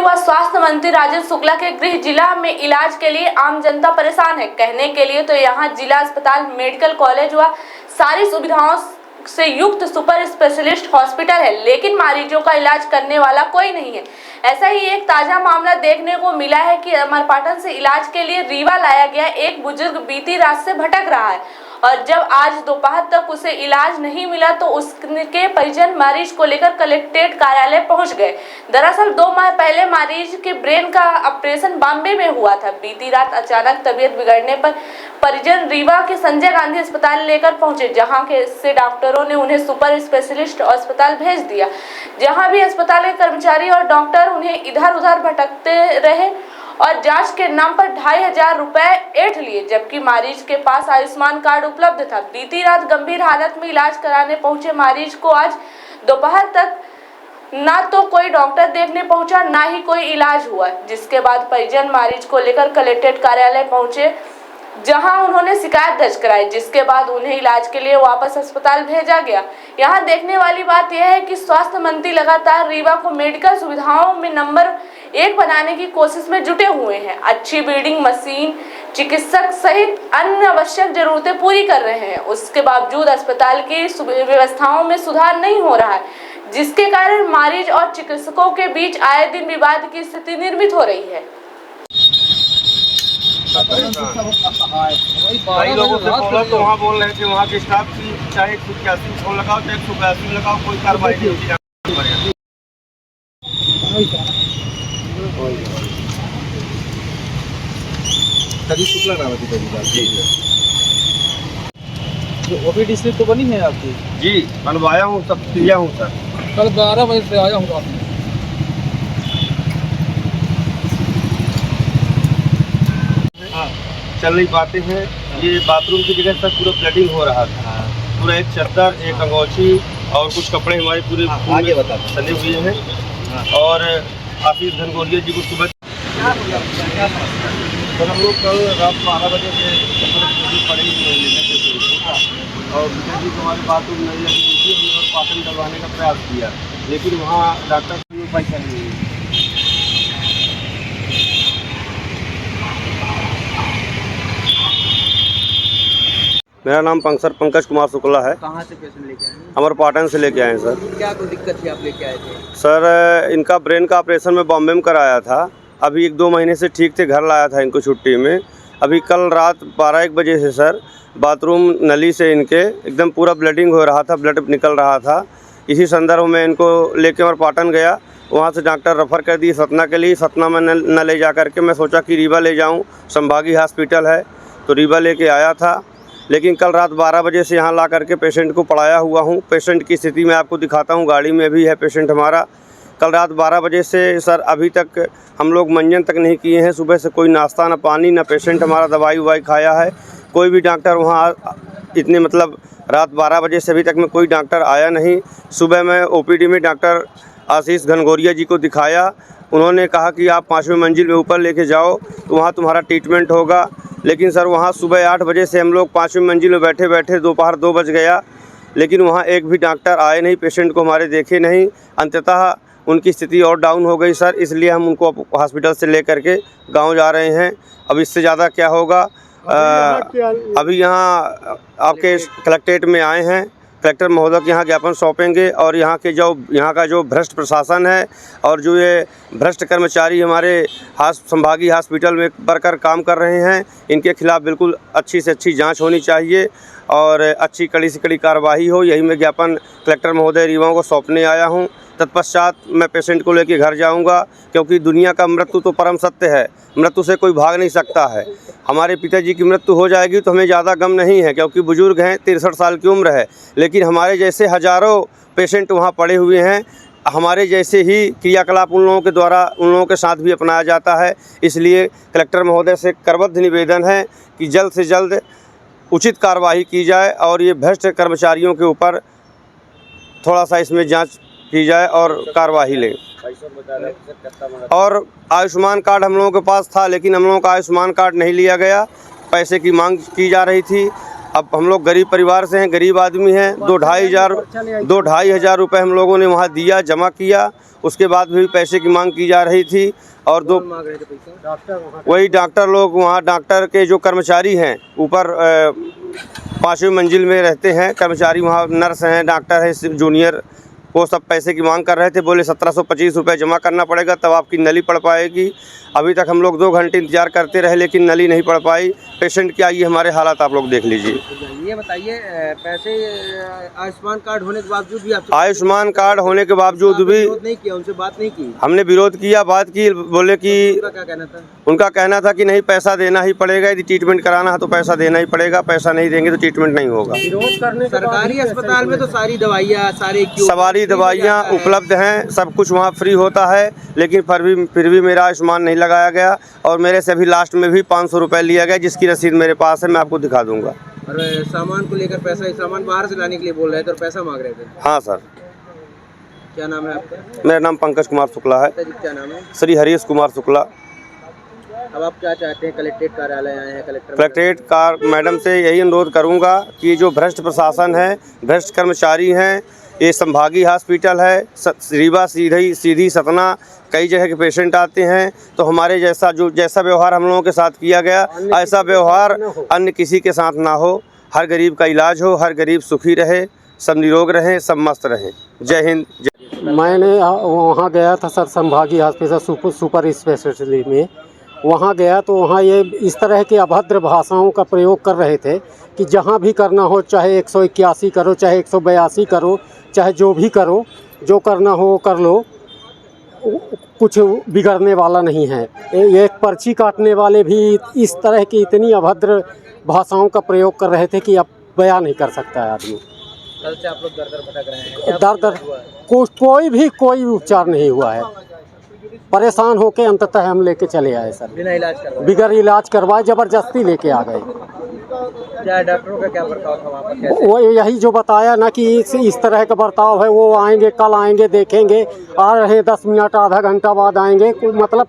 व स्वास्थ्य मंत्री राजेश शुक्ला के गृह जिला में इलाज के लिए आम जनता परेशान है। कहने के लिए तो यहाँ जिला अस्पताल, मेडिकल कॉलेज व सारी सुविधाओं से युक्त सुपर स्पेशलिस्ट हॉस्पिटल है, लेकिन मरीजों का इलाज करने वाला कोई नहीं है। ऐसा ही एक ताजा मामला देखने को मिला है कि अमरपाटन से इलाज के लिए रीवा लाया गया एक बुजुर्ग बीती रात से भटक रहा है और जब आज दोपहर तक उसे इलाज नहीं मिला तो उसके परिजन मरीज को लेकर कलेक्ट्रेट कार्यालय पहुंच गए। दरअसल 2 माह पहले मरीज के ब्रेन का ऑपरेशन बॉम्बे में हुआ था। बीती रात अचानक तबीयत बिगड़ने पर परिजन रीवा के संजय गांधी अस्पताल लेकर पहुंचे, जहां से डॉक्टरों ने उन्हें सुपर स्पेशलिस्ट अस्पताल भेज दिया। जहां भी अस्पताल के कर्मचारी और डॉक्टर उन्हें इधर उधर भटकते रहे और जांच के नाम पर 2500 रुपए ऐंठ लिए, जबकि मरीज के पास आयुष्मान कार्ड उपलब्ध था। बीती रात गंभीर हालत में इलाज कराने पहुंचे मरीज को आज दोपहर तक ना तो कोई डॉक्टर देखने पहुंचा, ना ही कोई इलाज हुआ, जिसके बाद परिजन मरीज को लेकर कलेक्ट्रेट कार्यालय पहुंचे, जहां उन्होंने शिकायत दर्ज कराई, जिसके बाद उन्हें इलाज के लिए वापस अस्पताल भेजा गया। यहां देखने वाली बात यह है कि स्वास्थ्य मंत्री लगातार रीवा को मेडिकल सुविधाओं में नंबर 1 बनाने की कोशिश में जुटे हुए हैं। अच्छी ब्रीडिंग मशीन, चिकित्सक सहित अन्य आवश्यक जरूरतें पूरी कर रहे हैं। उसके बावजूद अस्पताल की व्यवस्थाओं में सुधार नहीं हो रहा है, जिसके कारण मरीज और चिकित्सकों के बीच आए दिन विवाद की स्थिति निर्मित हो रही है। कई लोगों से बोला तो वहाँ बोल रहे थे वहाँ के स्टाफ की चाहे 181 फोन लगाओ चाहे 182 लगाओ, कोई कार्रवाई नहीं होती। शुक्ला नाम है ओपीडी स्लिप तो बनी है आपकी? जी बनवाया हूँ, सब किया हूँ सर। कल 12 बजे से आया हूँ। चल नहीं पाते हैं। ये बाथरूम की जगह सर पूरा ब्लडिंग हो रहा था। पूरा एक चद्दर, एक अंगोछी और कुछ कपड़े हमारे पूरे आगे सने हुए हैं। और आशीष घनघोरिया जी को सुबह तो हम लोग कल रात 12 बजे से पड़े और विजय जी को हमारे बाथरूम नहीं लगी थी, हमने और पाचन करवाने का प्रयास किया, लेकिन वहाँ डॉक्टर कोई पैसा नहीं है। मेरा नाम पंकज कुमार शुक्ला है। कहाँ से पेशेंट लेके आए हैं? अमरपाटन से लेके आए हैं सर। क्या कोई दिक्कत थी, आप लेके आए थे? सर इनका ब्रेन का ऑपरेशन में बॉम्बे में कराया था। अभी 1-2 महीने से ठीक थे, घर लाया था इनको छुट्टी में। अभी कल रात 12-1 बजे से सर बाथरूम नली से इनके एकदम पूरा ब्लडिंग हो रहा था, ब्लड निकल रहा था। इसी संदर्भ में इनको लेके अमरपाटन गया, वहाँ से डॉक्टर रेफ़र कर दी सतना के लिए। सतना में न ले जा करके मैं सोचा कि रीवा ले जाऊँ, संभागीय हॉस्पिटल है, तो रीवा लेके आया था। लेकिन कल रात 12 बजे से यहाँ ला करके पेशेंट को पढ़ाया हुआ हूँ। पेशेंट की स्थिति मैं आपको दिखाता हूँ, गाड़ी में भी है पेशेंट हमारा। कल रात 12 बजे से सर अभी तक हम लोग मंजन तक नहीं किए हैं। सुबह से कोई नाश्ता, ना पानी, ना पेशेंट हमारा दवाई उवाई खाया है। कोई भी डॉक्टर वहाँ इतने मतलब रात 12 बजे से अभी तक में कोई डॉक्टर आया नहीं। सुबह मैं ओपीडी में डॉक्टर आशीष घनघोरिया जी को दिखाया। उन्होंने कहा कि आप 5वीं मंजिल में ऊपर लेके जाओ तो वहाँ तुम्हारा ट्रीटमेंट होगा। लेकिन सर वहाँ सुबह 8 बजे से हम लोग 5वीं मंजिल में बैठे बैठे दोपहर 2 बज गया, लेकिन वहाँ एक भी डॉक्टर आए नहीं, पेशेंट को हमारे देखे नहीं। अंततः उनकी स्थिति और डाउन हो गई सर, इसलिए हम उनको हॉस्पिटल से ले करके गांव जा रहे हैं। अब इससे ज़्यादा क्या होगा। अभी यहाँ आपके कलेक्ट्रेट में आए हैं, कलेक्टर महोदय के यहाँ ज्ञापन सौंपेंगे और यहाँ का जो भ्रष्ट प्रशासन है और जो ये भ्रष्ट कर्मचारी हमारे संभागीय हॉस्पिटल में वर्कर काम कर रहे हैं, इनके खिलाफ़ बिल्कुल अच्छी से अच्छी जांच होनी चाहिए और अच्छी कड़ी से कड़ी कार्रवाई हो। यही मैं ज्ञापन कलेक्टर महोदय रीवा को सौंपने आया हूँ। तत्पश्चात मैं पेशेंट को लेकर घर जाऊँगा, क्योंकि दुनिया का मृत्यु तो परम सत्य है, मृत्यु से कोई भाग नहीं सकता है। हमारे पिताजी की मृत्यु हो जाएगी तो हमें ज़्यादा गम नहीं है, क्योंकि बुजुर्ग हैं, 63 साल की उम्र है। लेकिन हमारे जैसे हज़ारों पेशेंट वहाँ पड़े हुए हैं। हमारे जैसे ही क्रियाकलाप उन लोगों के द्वारा उन लोगों के साथ भी अपनाया जाता है। इसलिए कलेक्टर महोदय से करबद्ध निवेदन है कि जल्द से जल्द उचित कार्रवाई की जाए और ये भ्रष्ट कर्मचारियों के ऊपर थोड़ा सा इसमें जांच की जाए और कार्रवाई लें। और आयुष्मान कार्ड हम लोगों के पास था, लेकिन हम लोगों का आयुष्मान कार्ड नहीं लिया गया। पैसे की मांग की जा रही थी अब हम लोग गरीब परिवार से हैं, गरीब आदमी हैं। 2-2.5 हज़ार रुपये हम लोगों ने वहाँ दिया, जमा किया। उसके बाद भी पैसे की मांग की जा रही थी और मांग रहे थे पैसा? वही डॉक्टर लोग, वहाँ डॉक्टर के जो कर्मचारी हैं ऊपर 5वीं मंजिल में रहते हैं कर्मचारी, वहाँ नर्स हैं, डॉक्टर हैं, जूनियर, वो सब पैसे की मांग कर रहे थे। बोले 1725 रुपये जमा करना पड़ेगा तब आपकी नली पड़ पाएगी। अभी तक हम लोग 2 घंटे इंतजार करते रहे लेकिन नली नहीं पड़ पाई। पेशेंट की आइए हमारे हालात आप लोग देख लीजिए। ये बताइए, पैसे आयुष्मान कार्ड होने के बावजूद भी आप आयुष्मान कार्ड होने के बावजूद भी विरोध नहीं किया, उनसे बात नहीं की? हमने विरोध किया, बात की, बोले कि उनका क्या कहना था? उनका कहना था कि नहीं, पैसा देना ही पड़ेगा, यदि ट्रीटमेंट कराना है तो पैसा देना ही पड़ेगा, पैसा नहीं देंगे तो ट्रीटमेंट नहीं होगा। विरोध करने सरकारी अस्पताल में तो सारी दवाइयाँ, सारी दवाइयाँ उपलब्ध हैं, सब कुछ वहाँ फ्री होता है, लेकिन फिर भी मेरा आयुष्मान नहीं लगाया गया और मेरे से अभी लास्ट में भी 500 रुपये लिया गया, जिसकी रसीद मेरे पास है, मैं आपको दिखा दूंगा। और सामान को लेकर पैसा, सामान बाहर से लाने के लिए बोल रहे थे और पैसा मांग रहे थे? हाँ सर। क्या नाम है आपका? मेरा नाम पंकज कुमार शुक्ला है। क्या नाम है? श्री हरीश कुमार शुक्ला। अब आप क्या चाहते हैं? कलेक्ट्रेट कार्यालय आए हैं, कलेक्ट्रेट मैडम से यही अनुरोध करूंगा कि जो भ्रष्ट प्रशासन है, भ्रष्ट कर्मचारी हैं, ये संभागीय हॉस्पिटल है, रीवा सीधी सतना, कई जगह के पेशेंट आते हैं, तो हमारे जैसा व्यवहार हम लोगों के साथ किया गया, ऐसा व्यवहार अन्य किसी के साथ ना हो। हर गरीब का इलाज हो, हर गरीब सुखी रहे, सब निरोग रहें, सब मस्त रहें। जय हिंद। मैंने वहाँ गया था सर, संभागीय हॉस्पिटल सुपर स्पेशलिटी में। वहाँ गया तो वहाँ ये इस तरह की अभद्र भाषाओं का प्रयोग कर रहे थे कि जहाँ भी करना हो, चाहे 181 करो, चाहे 182 करो, चाहे जो भी करो, जो करना हो कर लो, कुछ बिगड़ने वाला नहीं है। एक पर्ची काटने वाले भी इस तरह की इतनी अभद्र भाषाओं का प्रयोग कर रहे थे कि अब बयान नहीं कर सकता है आदमी। कल से आप लोग दर भटक रहे हैं? कोई उपचार नहीं हुआ है। परेशान होके अंततः हम लेके चले आए सर, बिना इलाज करवाए, बिगर इलाज करवाए जबरदस्ती लेके आ गए। क्या डॉक्टरों का क्या बर्ताव था वहाँ पर? कैसे? वो यही जो बताया ना कि इस तरह का बर्ताव है, वो आएंगे, कल आएंगे, देखेंगे, आ रहे 10 मिनट आधा घंटा बाद आएंगे, मतलब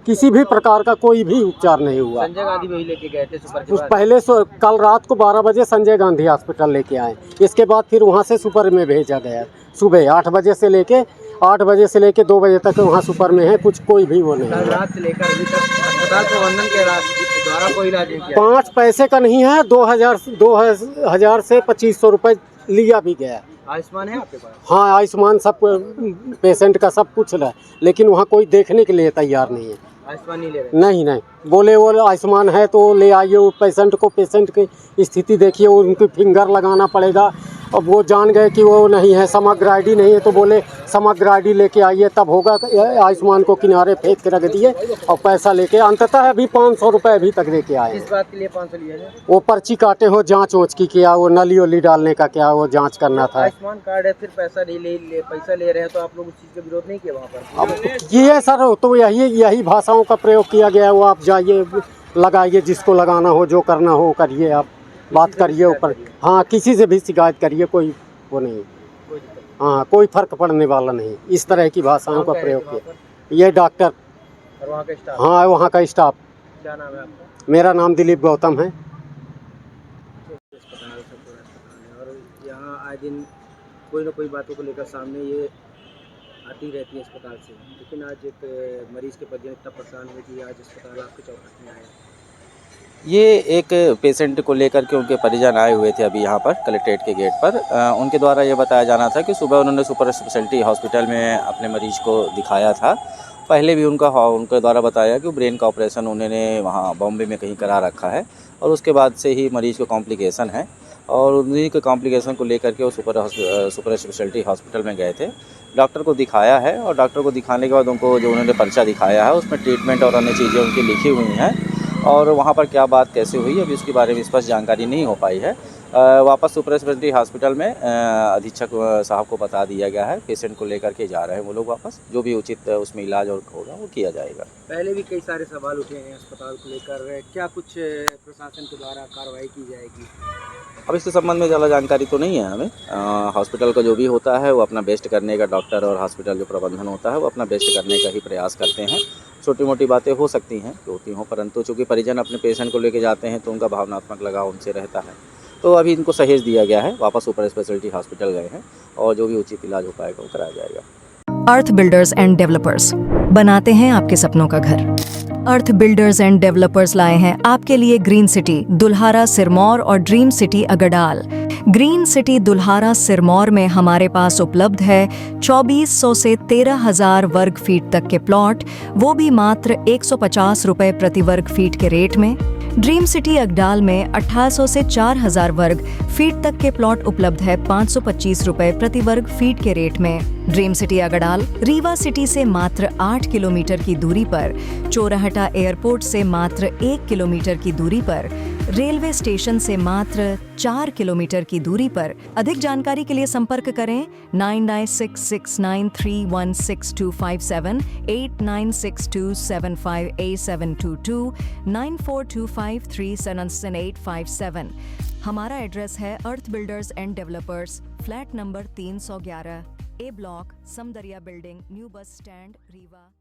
किसी भी प्रकार का कोई भी उपचार नहीं हुआ। संजय गांधी वही लेके गए थे सुपर के उस बाद? पहले कल रात को 12 बजे संजय गांधी हॉस्पिटल लेके आए, इसके बाद फिर वहाँ से सुपर में भेजा गया। सुबह 8 बजे से लेके 2 बजे तक वहाँ सुपर में है, कुछ कोई भी वो नहीं। कल रात से लेकर अभी तक अस्पताल प्रबंधन के द्वारा कोई इलाज नहीं किया? 5 पैसे का नहीं है, 2000 से 2500 रुपये लिया भी गया। आयुष्मान है आपके पास? हाँ, आयुष्मान सब पेशेंट का सब कुछ है, लेकिन वहाँ कोई देखने के लिए तैयार नहीं है। आयुष्मान नहीं ले रहे? नहीं, बोले वो आयुष्मान है तो ले आइए, वो पेशेंट की स्थिति देखिए, उनकी फिंगर लगाना पड़ेगा। अब वो जान गए कि वो नहीं है, समग्र ID नहीं है, तो बोले समग्र ID लेके आइए तब होगा। आयुष्मान को किनारे फेंक के रख दिए और पैसा लेके अंततः अभी 500 रुपये अभी तक लेके आए। किस बात के लिए 500 लिए हैं? वो पर्ची काटे हो, जांच की किया, वो नली वली डालने का क्या, वो जांच करना था। आयुष्मान कार्ड है, फिर पैसा पैसा ले रहे हैं, तो आप लोग उस चीज़ का विरोध नहीं किया वहाँ पर? अब ये सर तो यही भाषाओं का प्रयोग किया गया। वो आप जाइए, लगाइए, जिसको लगाना हो, जो करना हो करिए, आप बात करिए ऊपर। हाँ, किसी से भी शिकायत करिए, कोई वो नहीं, हाँ, कोई फर्क पड़ने वाला नहीं। इस तरह की भाषाओं का प्रयोग किया ये डॉक्टर और वहाँ का स्टाफ? हाँ, वहाँ का स्टाफ। क्या नाम है आपका? मेरा नाम दिलीप गौतम है। अस्पताल है और यहाँ आए दिन कोई ना कोई बातों को लेकर सामने ये आती रहती है अस्पताल से, लेकिन आज एक मरीज के परिजन इतना परेशान हुए कि आज अस्पताल आपके चौखट में आए। ये एक पेशेंट को लेकर के उनके परिजन आए हुए थे अभी यहाँ पर कलेक्ट्रेट के गेट पर। उनके द्वारा ये बताया जाना था कि सुबह उन्होंने सुपर स्पेशलिटी हॉस्पिटल में अपने मरीज को दिखाया था। पहले भी उनके द्वारा बताया कि ब्रेन का ऑपरेशन उन्होंने वहाँ बॉम्बे में कहीं करा रखा है और उसके बाद से ही मरीज को कॉम्प्लिकेशन है और उन्हीं के कॉम्प्लिकेशन को लेकर के वो सुपर स्पेशलिटी हॉस्पिटल में गए थे। डॉक्टर को दिखाया है और डॉक्टर को दिखाने के बाद उनको जो उन्होंने पर्चा दिखाया है उसमें ट्रीटमेंट और अन्य चीज़ें उनकी लिखी हुई हैं और वहाँ पर क्या बात कैसे हुई अभी उसके बारे में स्पष्ट जानकारी नहीं हो पाई है। वापस सुपर स्पेशलिटी हॉस्पिटल में अधीक्षक साहब को बता दिया गया है। पेशेंट को लेकर के जा रहे हैं वो लोग वापस, जो भी उचित उसमें इलाज और होगा वो किया जाएगा। पहले भी कई सारे सवाल उठे हैं अस्पताल को लेकर, क्या कुछ प्रशासन के द्वारा कार्रवाई की जाएगी? अब इसके संबंध में ज़्यादा जानकारी तो नहीं है हमें। हॉस्पिटल का जो भी होता है वो अपना बेस्ट करने का, डॉक्टर और हॉस्पिटल जो प्रबंधन होता है वो अपना बेस्ट करने का ही प्रयास करते हैं। छोटी मोटी बातें हो सकती हैं कि होती हों, परंतु चूँकि परिजन अपने पेशेंट को लेके जाते हैं तो उनका भावनात्मक लगाव उनसे रहता है तो अभी इनको सहेज दिया गया है, वापस सुपर स्पेशलिटी हॉस्पिटल गए हैं और जो भी उचित इलाज हो पाएगा वो कराया जाएगा। अर्थ बिल्डर्स एंड डेवलपर्स बनाते हैं आपके सपनों का घर। अर्थ बिल्डर्स एंड डेवलपर्स लाए हैं आपके लिए ग्रीन सिटी दुल्हारा सिरमौर और dream city Agardal. Green city Dulhara Sirmaur में हमारे पास उपलब्ध है 2400 से 13,000 वर्ग फीट तक के प्लॉट, वो भी मात्र 150 रुपए प्रति वर्ग फीट के रेट में। ड्रीम सिटी अगडाल में 1800 से 4000 वर्ग फीट तक के प्लॉट उपलब्ध है 525 रुपए प्रति वर्ग फीट के रेट में। Dream city Agdal Rewa city से मात्र 8 किलोमीटर की दूरी पर, चोराहटा एयरपोर्ट से मात्र 1 किलोमीटर की दूरी पर, रेलवे स्टेशन से मात्र 4 किलोमीटर की दूरी पर। अधिक जानकारी के लिए संपर्क करें 9966931627, 8962758722, 9425377857। हमारा एड्रेस है earth builders and developers, flat number 311, A block, Samdariya building, new bus stand, Rewa.